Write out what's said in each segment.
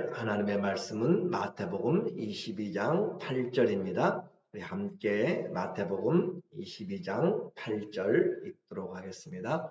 나눌 하나님의 말씀은 마태복음 22장 8절입니다. 우리 함께 마태복음 22장 8절 읽도록 하겠습니다.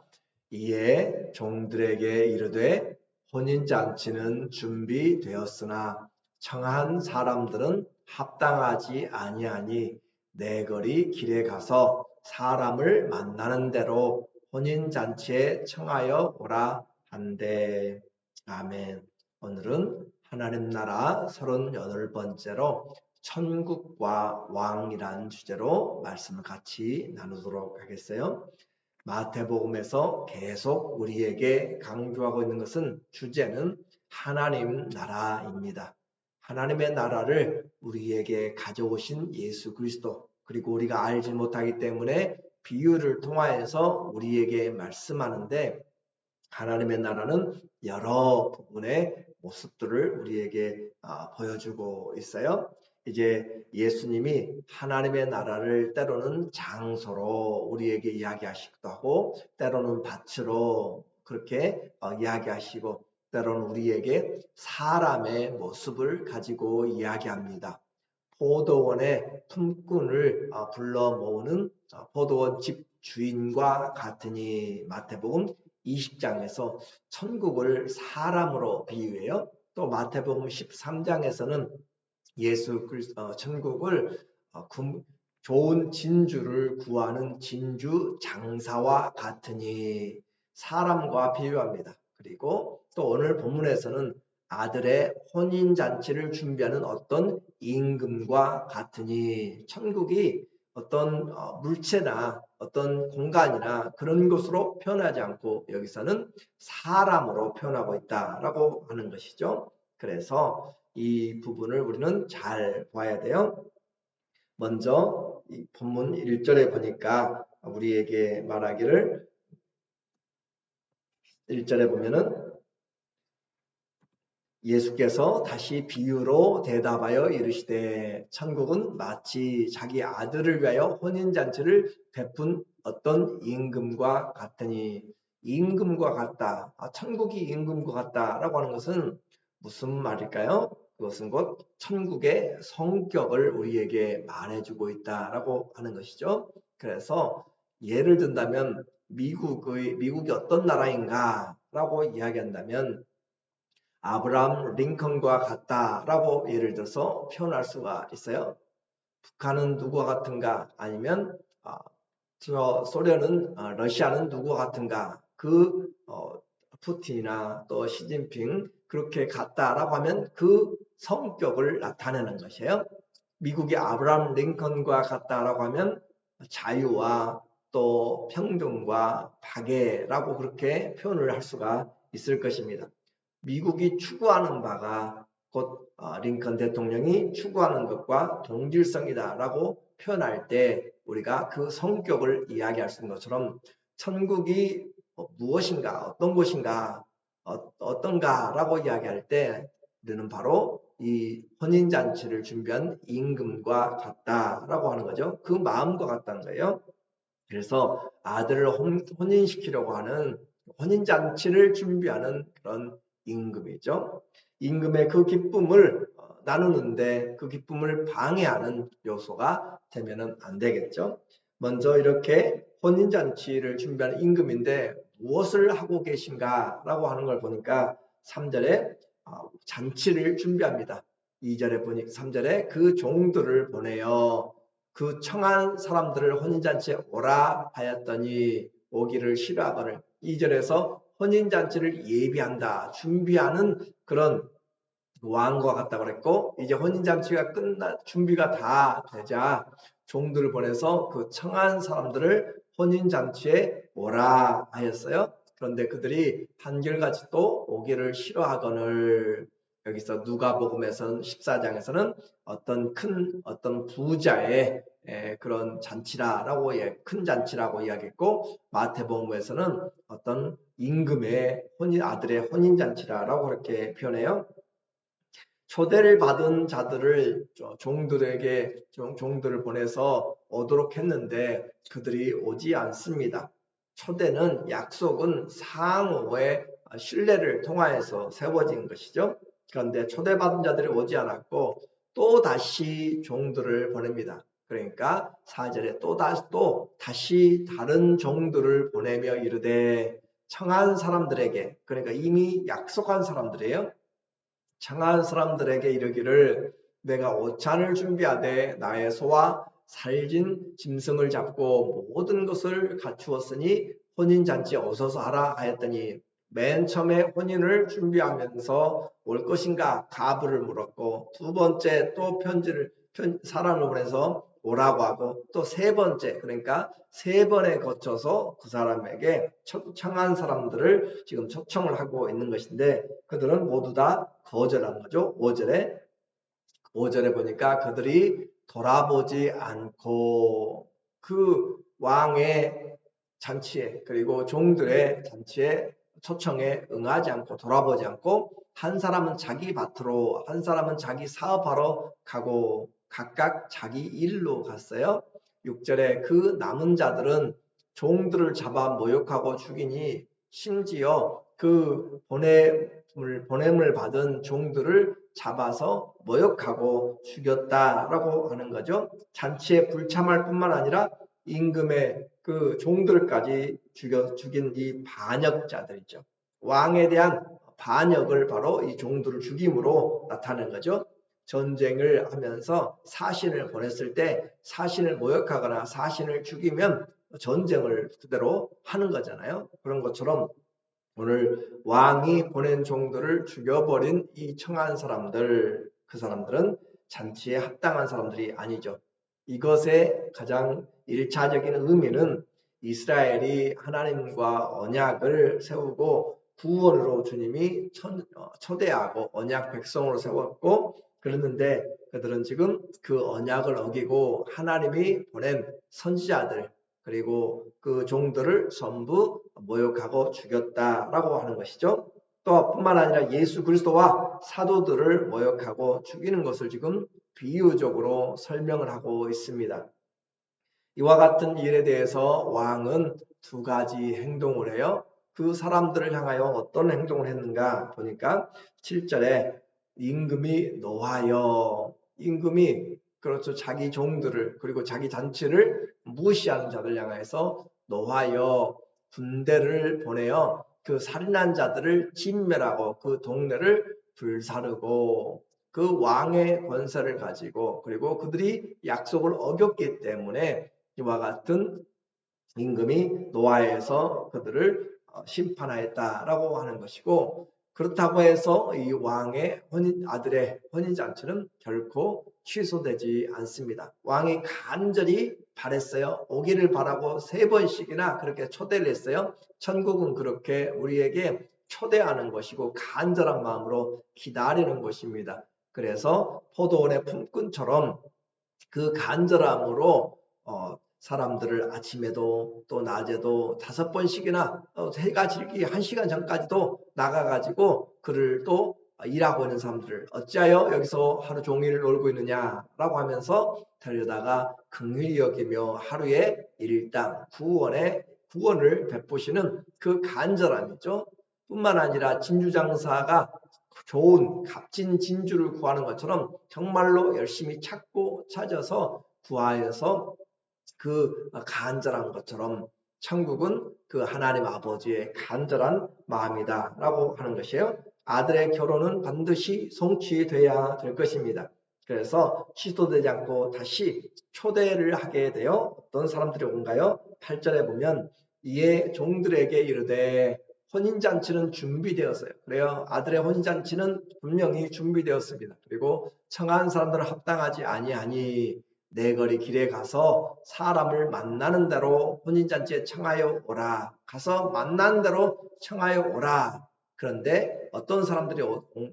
이에 종들에게 이르되 혼인잔치는 준비되었으나 청한 사람들은 합당하지 아니하니 내 거리 길에 가서 사람을 만나는 대로 혼인잔치에 청하여 오라 한대. 아멘. 오늘은 하나님 나라 38번째로 천국과 왕이란 주제로 말씀을 같이 나누도록 하겠어요. 마태복음에서 계속 우리에게 강조하고 있는 것은 주제는 하나님 나라입니다. 하나님의 나라를 우리에게 가져오신 예수 그리스도, 그리고 우리가 알지 못하기 때문에 비유를 통하여서 우리에게 말씀하는데, 하나님의 나라는 여러 부분의 모습들을 우리에게 보여주고 있어요. 이제 예수님이 하나님의 나라를 때로는 장소로 우리에게 이야기하시기도 하고, 때로는 밭으로 그렇게 이야기하시고, 때로는 우리에게 사람의 모습을 가지고 이야기합니다. 포도원의 품꾼을 불러 모으는 포도원 집 주인과 같으니, 마태복음 20장에서 천국을 사람으로 비유해요. 또 마태복음 13장에서는 예수 그리스도 천국을 좋은 진주를 구하는 진주 장사와 같으니 사람과 비유합니다. 그리고 또 오늘 본문에서는 아들의 혼인잔치를 준비하는 어떤 임금과 같으니, 천국이 어떤 물체나 어떤 공간이나 그런 것으로 표현하지 않고 여기서는 사람으로 표현하고 있다라고 하는 것이죠. 그래서 이 부분을 우리는 잘 봐야 돼요. 먼저 이 본문 1절에 보니까 우리에게 말하기를, 1절에 보면은 예수께서 다시 비유로 대답하여 이르시되 천국은 마치 자기 아들을 위하여 혼인잔치를 베푼 어떤 임금과 같으니, 임금과 같다, 천국이 임금과 같다라고 하는 것은 무슨 말일까요? 그것은 곧 천국의 성격을 우리에게 말해주고 있다라고 하는 것이죠. 그래서 예를 든다면 미국이 어떤 나라인가 라고 이야기한다면 아브라함 링컨과 같다라고 예를 들어서 표현할 수가 있어요. 북한은 누구와 같은가? 아니면 소련은 러시아는 누구와 같은가? 푸틴이나 또 시진핑 그렇게 같다라고 하면 그 성격을 나타내는 것이에요. 미국이 아브라함 링컨과 같다라고 하면 자유와 또 평등과 박애라고 그렇게 표현을 할 수가 있을 것입니다. 미국이 추구하는 바가 곧 링컨 대통령이 추구하는 것과 동질성이다라고 표현할 때 우리가 그 성격을 이야기할 수 있는 것처럼, 천국이 무엇인가, 어떤 곳인가, 어떤가라고 이야기할 때 우리는 바로 이 혼인잔치를 준비한 임금과 같다라고 하는 거죠. 그 마음과 같다는 거예요. 그래서 아들을 혼인시키려고 하는, 혼인잔치를 준비하는 그런 임금이죠. 임금의 그 기쁨을 나누는데 그 기쁨을 방해하는 요소가 되면은 안 되겠죠. 먼저 이렇게 혼인잔치를 준비하는 임금인데 무엇을 하고 계신가 라고 하는 걸 보니까 3절에 잔치를 준비합니다. 2절에 보니까 3절에 그 종들을 보내어 그 청한 사람들을 혼인잔치에 오라 하였더니 오기를 싫어하거늘, 2절에서 혼인잔치를 예비한다, 준비하는 그런 왕과 같다고 그랬고, 이제 혼인잔치가 준비가 다 되자 종들을 보내서 그 청한 사람들을 혼인잔치에 오라 하였어요. 그런데 그들이 한결같이 또 오기를 싫어하거늘, 여기서 누가복음에서는 14장에서는 어떤 부자의 그런 잔치라고, 큰 잔치라고 이야기했고, 마태복음에서는 어떤 임금의 아들의 혼인잔치라고 그렇게 표현해요. 초대를 받은 자들을 종들을 보내서 오도록 했는데 그들이 오지 않습니다. 초대는, 약속은 상호의 신뢰를 통하여서 세워진 것이죠. 그런데 초대받은 자들이 오지 않았고 또 다시 종들을 보냅니다. 그러니까 4절에 또 다시 다른 종들을 보내며 이르되 청한 사람들에게, 그러니까 이미 약속한 사람들이에요. 청한 사람들에게 이르기를 내가 오찬을 준비하되 나의 소와 살진 짐승을 잡고 모든 것을 갖추었으니 혼인잔치에 오소서 하라 하였더니 맨 처음에 혼인을 준비하면서 올 것인가 가부를 물었고, 두 번째 또 사람을 보내서 오라고 하고, 또 세 번째, 그러니까 세 번에 거쳐서 그 사람에게 청한 사람들을 지금 초청을 하고 있는 것인데, 그들은 모두 다 거절하는 거죠. 5절에 보니까 그들이 돌아보지 않고 그 왕의 잔치에, 그리고 종들의 잔치에 초청에 응하지 않고 돌아보지 않고, 한 사람은 자기 밭으로, 한 사람은 자기 사업하러 가고 각각 자기 일로 갔어요. 6절에 그 남은 자들은 종들을 잡아 모욕하고 죽이니 심지어 그 보냄을 받은 종들을 잡아서 모욕하고 죽였다라고 하는 거죠. 잔치에 불참할 뿐만 아니라 임금의 그 종들까지 죽인 이 반역자들이죠. 왕에 대한 반역을 바로 이 종들을 죽임으로 나타내는 거죠. 전쟁을 하면서 사신을 보냈을 때 사신을 모욕하거나 사신을 죽이면 전쟁을 그대로 하는 거잖아요. 그런 것처럼 오늘 왕이 보낸 종들을 죽여버린 이 청한 사람들, 그 사람들은 잔치에 합당한 사람들이 아니죠. 이것의 가장 1차적인 의미는 이스라엘이 하나님과 언약을 세우고 구원으로 주님이 초대하고 언약 백성으로 세웠고 그랬는데, 그들은 지금 그 언약을 어기고 하나님이 보낸 선지자들 그리고 그 종들을 전부 모욕하고 죽였다라고 하는 것이죠. 또 뿐만 아니라 예수 그리스도와 사도들을 모욕하고 죽이는 것을 지금 비유적으로 설명을 하고 있습니다. 이와 같은 일에 대해서 왕은 두 가지 행동을 해요. 그 사람들을 향하여 어떤 행동을 했는가 보니까 7절에 임금이 노하여, 임금이 그렇죠, 자기 종들을 그리고 자기 잔치를 무시하는 자들 향해서 노하여 군대를 보내어 그 살인한 자들을 진멸하고 그 동네를 불사르고, 그 왕의 권세를 가지고 그리고 그들이 약속을 어겼기 때문에 이와 같은 임금이 노아에서 그들을 심판하였다라고 하는 것이고, 그렇다고 해서 이 왕의 아들의 혼인잔치는 결코 취소되지 않습니다. 왕이 간절히 바랬어요. 오기를 바라고 3번씩이나 그렇게 초대를 했어요. 천국은 그렇게 우리에게 초대하는 것이고 간절한 마음으로 기다리는 것입니다. 그래서 포도원의 품꾼처럼 그 간절함으로 사람들을 아침에도 또 낮에도 5번씩이나 해가 지기 1시간 전까지도 나가가지고 그를 또 일하고 있는 사람들을 어찌하여 여기서 하루 종일 놀고 있느냐라고 하면서 데려다가 긍휼히 여기며 하루에 일당 구원을 베푸시는 그 간절함이죠. 뿐만 아니라 진주장사가 좋은 값진 진주를 구하는 것처럼 정말로 열심히 찾고 찾아서 구하여서 그 간절한 것처럼 천국은 그 하나님 아버지의 간절한 마음이다 라고 하는 것이에요. 아들의 결혼은 반드시 성취돼야 될 것입니다. 그래서 취소되지 않고 다시 초대를 하게 되어 어떤 사람들이 온가요? 8절에 보면 이에 종들에게 이르되 혼인잔치는 준비되었어요. 그래요. 아들의 혼인잔치는 분명히 준비되었습니다. 그리고 청한 사람들은 합당하지 아니하니 내 거리 길에 가서 사람을 만나는 대로 혼인잔치에 청하여 오라. 가서 만나는 대로 청하여 오라. 그런데 어떤 사람들이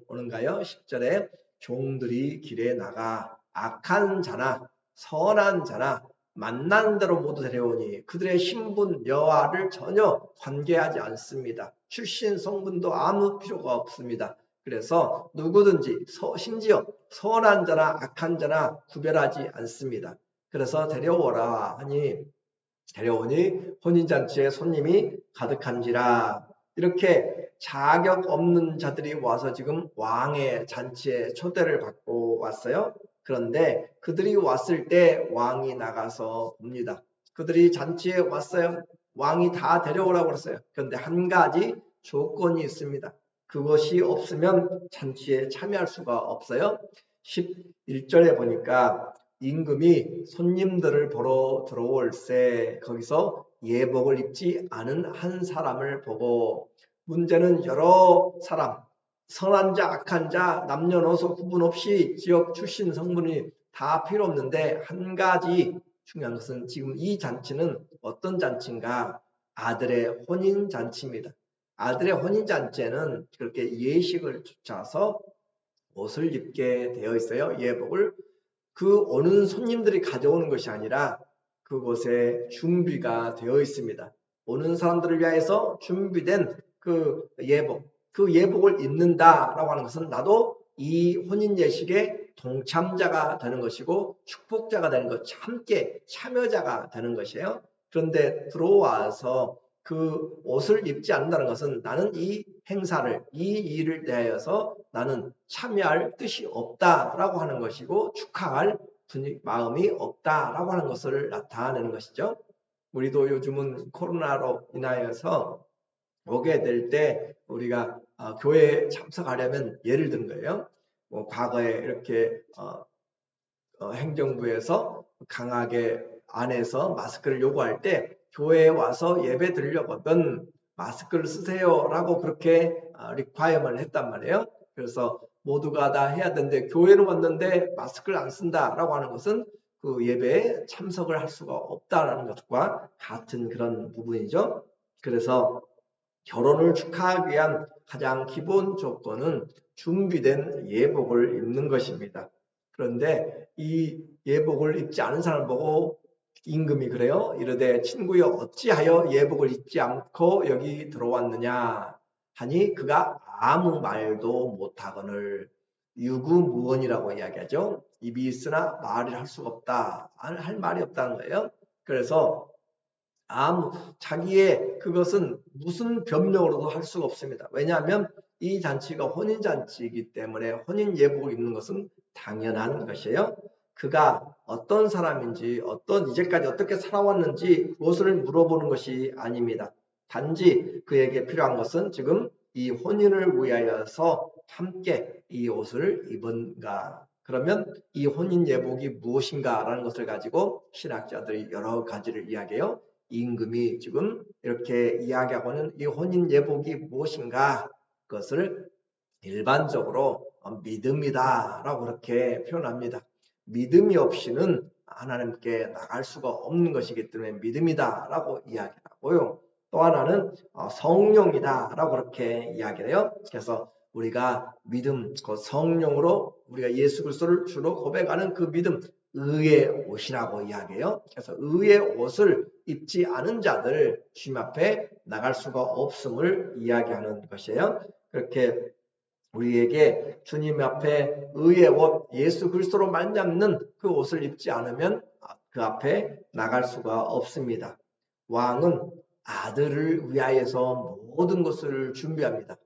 오는가요? 10절에 종들이 길에 나가 악한 자나 선한 자나 만나는 대로 모두 데려오니 그들의 신분 여하를 전혀 관계하지 않습니다. 출신 성분도 아무 필요가 없습니다. 그래서 누구든지 심지어 선한 자나 악한 자나 구별하지 않습니다. 그래서 데려오라 하니 데려오니 혼인잔치에 손님이 가득한지라. 이렇게 자격 없는 자들이 와서 지금 왕의 잔치에 초대를 받고 왔어요. 그런데 그들이 왔을 때 왕이 나가서 봅니다. 그들이 잔치에 왔어요. 왕이 다 데려오라고 그랬어요. 그런데 한 가지 조건이 있습니다. 그것이 없으면 잔치에 참여할 수가 없어요. 11절에 보니까 임금이 손님들을 보러 들어올 때 거기서 예복을 입지 않은 한 사람을 보고, 문제는 여러 사람, 선한 자, 악한 자, 남녀노소 구분 없이 지역 출신 성분이 다 필요 없는데 한 가지 중요한 것은 지금 이 잔치는 어떤 잔치인가? 아들의 혼인 잔치입니다. 아들의 혼인 잔치에는 그렇게 예식을 갖춰서 옷을 입게 되어 있어요. 예복을. 그 오는 손님들이 가져오는 것이 아니라 그곳에 준비가 되어 있습니다. 오는 사람들을 위해서 준비된 그 예복을 입는다라고 하는 것은 나도 이 혼인 예식의 동참자가 되는 것이고 축복자가 되는 것, 함께 참여자가 되는 것이에요. 그런데 들어와서 그 옷을 입지 않는다는 것은 나는 이 행사를, 이 일을 대하여서 나는 참여할 뜻이 없다라고 하는 것이고 축하할 마음이 없다라고 하는 것을 나타내는 것이죠. 우리도 요즘은 코로나로 인하여서 오게 될 때 우리가 교회에 참석하려면 예를 든 거예요. 과거에 이렇게 행정부에서 강하게 안에서 마스크를 요구할 때 교회에 와서 예배 드리려거든 마스크를 쓰세요라고 그렇게 리콰이어먼을 했단 말이에요. 그래서 모두가 다 해야 되는데 교회는 왔는데 마스크를 안 쓴다라고 하는 것은 그 예배에 참석을 할 수가 없다라는 것과 같은 그런 부분이죠. 그래서 결혼을 축하하기 위한 가장 기본 조건은 준비된 예복을 입는 것입니다. 그런데 이 예복을 입지 않은 사람을 보고 임금이 그래요. 이르되 친구여 어찌하여 예복을 입지 않고 여기 들어왔느냐 하니 그가 아무 말도 못하거늘. 유구무원이라고 이야기하죠. 입이 있으나 말을 할 수가 없다. 할 말이 없다는 거예요. 그래서 자기의 그것은 무슨 변명으로도 할 수가 없습니다. 왜냐하면 이 잔치가 혼인잔치이기 때문에 혼인 예복을 입는 것은 당연한 것이에요. 그가 어떤 사람인지 이제까지 어떻게 살아왔는지 그것을 물어보는 것이 아닙니다. 단지 그에게 필요한 것은 지금 이 혼인을 위하여서 함께 이 옷을 입은가. 그러면 이 혼인 예복이 무엇인가 라는 것을 가지고 신학자들이 여러 가지를 이야기해요. 임금이 지금 이렇게 이야기하고는 이 혼인 예복이 무엇인가, 그것을 일반적으로 믿음이다 라고 그렇게 표현합니다. 믿음이 없이는 하나님께 나갈 수가 없는 것이기 때문에 믿음이다 라고 이야기하고요. 또 하나는 성령이다 라고 그렇게 이야기를 해요. 그래서 우리가 믿음, 그 성령으로 우리가 예수 그리스도를 주로 고백하는 그 믿음, 의의 옷이라고 이야기해요. 그래서 의의 옷을 입지 않은 자들 주님 앞에 나갈 수가 없음을 이야기하는 것이에요. 그렇게 우리에게 주님 앞에 의의 옷 예수 그리스도로 말미암는 그 옷을 입지 않으면 그 앞에 나갈 수가 없습니다. 왕은 아들을 위하여서 모든 것을 준비합니다.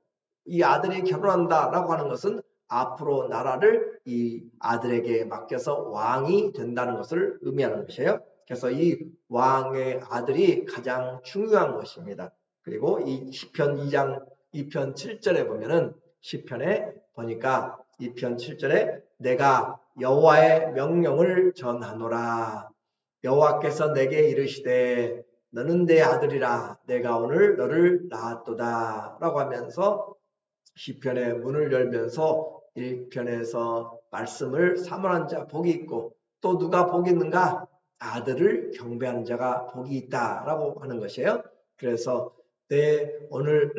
이 아들이 결혼한다라고 하는 것은 앞으로 나라를 이 아들에게 맡겨서 왕이 된다는 것을 의미하는 것이에요. 그래서 이 왕의 아들이 가장 중요한 것입니다. 그리고 이 시편 2장 2편 7절에 보면은 시편에 보니까 2편 7절에 내가 여호와의 명령을 전하노라. 여호와께서 내게 이르시되 너는 내 아들이라 내가 오늘 너를 낳았도다 라고 하면서 시편의 문을 열면서 1편에서 말씀을 사모하는 자 복이 있고 또 누가 복이 있는가? 아들을 경배하는 자가 복이 있다라고 하는 것이에요. 그래서 오늘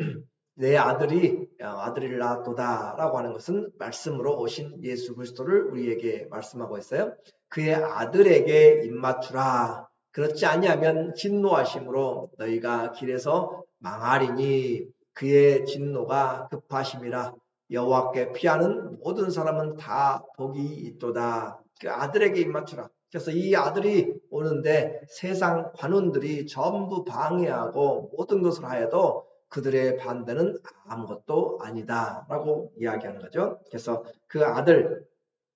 내 아들을 낳았도다라고 하는 것은 말씀으로 오신 예수 그리스도를 우리에게 말씀하고 있어요. 그의 아들에게 입맞추라. 그렇지 아니하면 진노하심으로 너희가 길에서 망하리니 그의 진노가 급하심이라. 여호와께 피하는 모든 사람은 다 복이 있도다. 그 아들에게 입맞추라. 그래서 이 아들이 오는데 세상 관원들이 전부 방해하고 모든 것을 하여도 그들의 반대는 아무것도 아니다라고 이야기하는 거죠. 그래서 그 아들,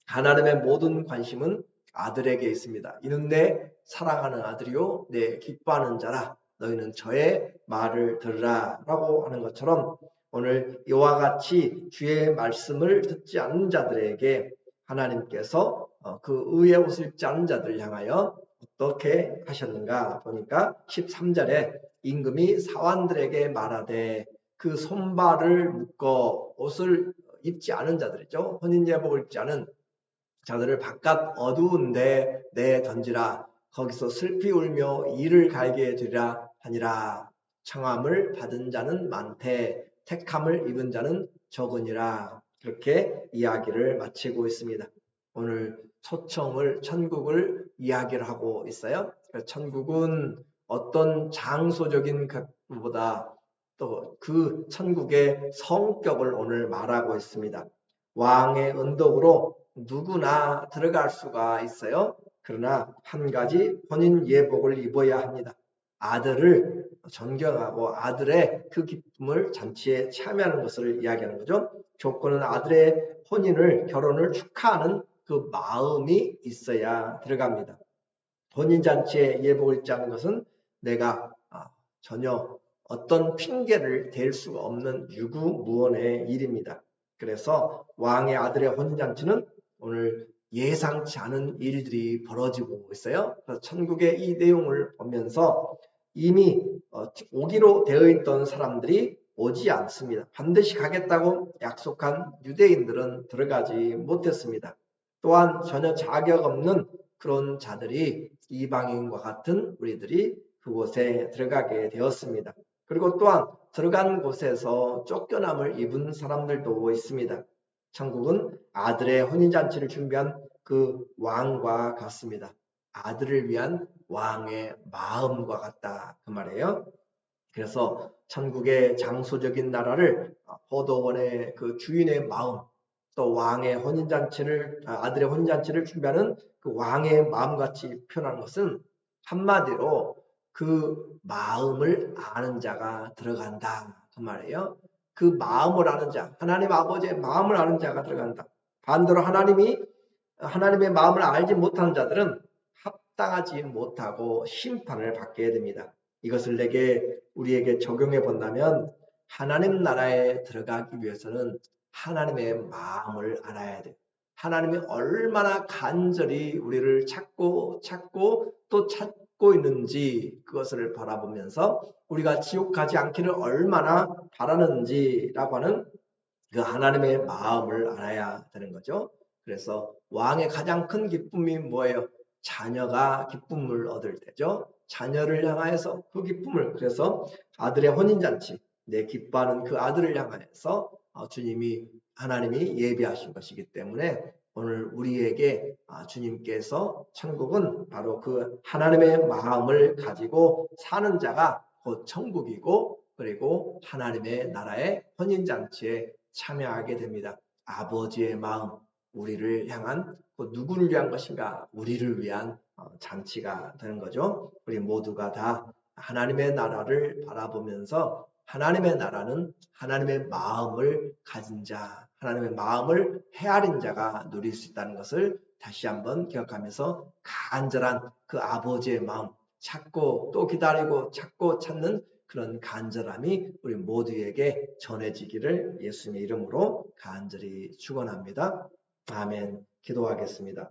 하나님의 모든 관심은 아들에게 있습니다. 이는 내 사랑하는 아들이요 내 기뻐하는 자라. 너희는 저의 말을 들으라 라고 하는 것처럼 오늘 이와 같이 주의 말씀을 듣지 않는 자들에게 하나님께서 그 의의 옷을 입지 않는 자들을 향하여 어떻게 하셨는가 보니까 13절에 임금이 사환들에게 말하되 그 손발을 묶어 옷을 입지 않은 자들이죠. 혼인예복을 입지 않은 자들을 바깥 어두운 데 내던지라. 거기서 슬피 울며 이를 갈게 되리라 하니라. 청함을 받은 자는 많되 택함을 입은 자는 적으니라. 그렇게 이야기를 마치고 있습니다. 오늘 초청을 천국을 이야기를 하고 있어요. 천국은 어떤 장소적인 것보다 또 그 천국의 성격을 오늘 말하고 있습니다. 왕의 언덕으로 누구나 들어갈 수가 있어요. 그러나 한 가지 혼인 예복을 입어야 합니다. 아들을 존경하고 아들의 그 기쁨을 잔치에 참여하는 것을 이야기하는 거죠. 조건은 아들의 결혼을 축하하는 그 마음이 있어야 들어갑니다. 혼인잔치에 예복을 입지 않는 것은 내가 전혀 어떤 핑계를 댈 수가 없는 유구무원의 일입니다. 그래서 왕의 아들의 혼인잔치는 오늘 예상치 않은 일들이 벌어지고 있어요. 그래서 천국의 이 내용을 보면서 이미 오기로 되어 있던 사람들이 오지 않습니다. 반드시 가겠다고 약속한 유대인들은 들어가지 못했습니다. 또한 전혀 자격 없는 그런 자들이 이방인과 같은 우리들이 그곳에 들어가게 되었습니다. 그리고 또한 들어간 곳에서 쫓겨남을 입은 사람들도 있습니다. 천국은 아들의 혼인잔치를 준비한 그 왕과 같습니다. 아들을 위한 왕의 마음과 같다 그 말이에요. 그래서 천국의 장소적인 나라를 포도원의 그 주인의 마음, 또 왕의 혼인잔치를 아들의 혼인잔치를 준비하는 그 왕의 마음같이 표현하는 것은 한마디로 그 마음을 아는 자가 들어간다 그 말이에요. 그 마음을 아는 자, 하나님 아버지의 마음을 아는 자가 들어간다. 반대로 하나님의 마음을 알지 못하는 자들은 합당하지 못하고 심판을 받게 됩니다. 이것을 우리에게 적용해 본다면 하나님 나라에 들어가기 위해서는 하나님의 마음을 알아야 돼요. 하나님이 얼마나 간절히 우리를 찾고 또 찾고 있는지 그것을 바라보면서 우리가 지옥 가지 않기를 얼마나 바라는지라고 하는 그 하나님의 마음을 알아야 되는 거죠. 그래서 왕의 가장 큰 기쁨이 뭐예요? 자녀가 기쁨을 얻을 때죠. 자녀를 향하여서 그 기쁨을, 그래서 아들의 혼인잔치, 내 기뻐하는 그 아들을 향하여서 하나님이 예비하신 것이기 때문에 오늘 우리에게 주님께서 천국은 바로 그 하나님의 마음을 가지고 사는 자가 곧 천국이고, 그리고 하나님의 나라의 혼인잔치에 참여하게 됩니다. 아버지의 마음, 우리를 향한 누구를 위한 것인가? 우리를 위한 잔치가 되는 거죠. 우리 모두가 다 하나님의 나라를 바라보면서 하나님의 나라는 하나님의 마음을 가진 자, 하나님의 마음을 헤아린 자가 누릴 수 있다는 것을 다시 한번 기억하면서 간절한 그 아버지의 마음, 찾고 또 기다리고 찾고 찾는 그런 간절함이 우리 모두에게 전해지기를 예수님의 이름으로 간절히 축원합니다. 아멘. 기도하겠습니다.